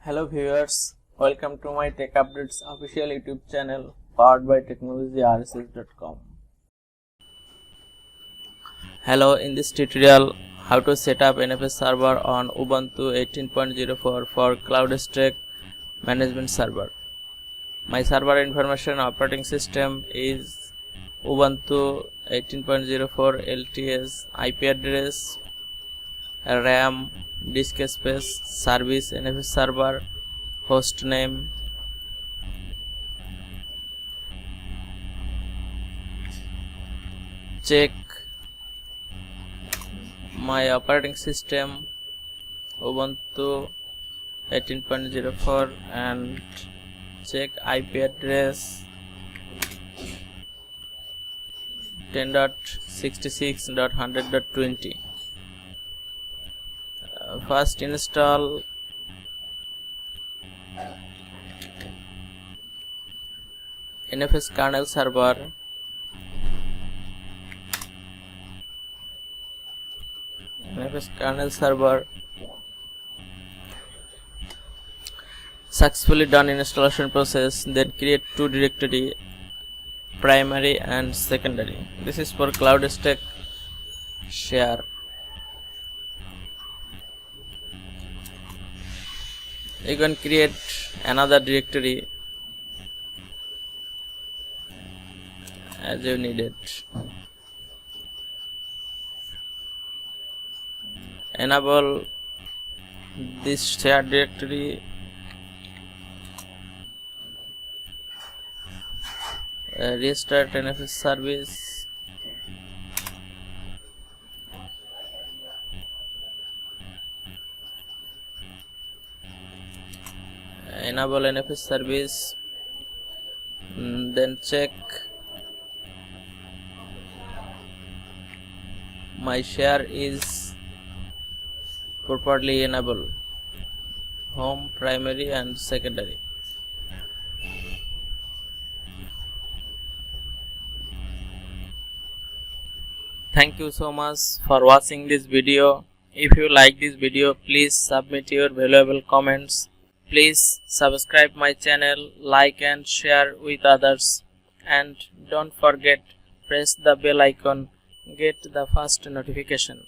Hello viewers, welcome to my Tech Updates official YouTube channel powered by technologyrss.com. Hello, in this tutorial, how to set up NFS server on Ubuntu 18.04 for Cloud Stack management server. My server information operating system is Ubuntu 18.04 LTS, IP address, RAM, disk space, service, NFS server, host name, check my operating system Ubuntu 18.04 and check IP address 10.66.100.20. First install NFS kernel server. NFS kernel server successfully done installation process. Then create two directory, primary and secondary. This is for Cloud Stack share. You can create another directory as you need it. Enable this shared directory. Restart NFS service. Enable NFS service. Then check my share is properly enabled. Home, primary and secondary. Thank you so much for watching this video. If you like this video, please submit your valuable comments. Please subscribe my channel, like and share with others, and don't forget press the bell icon, get the first notification.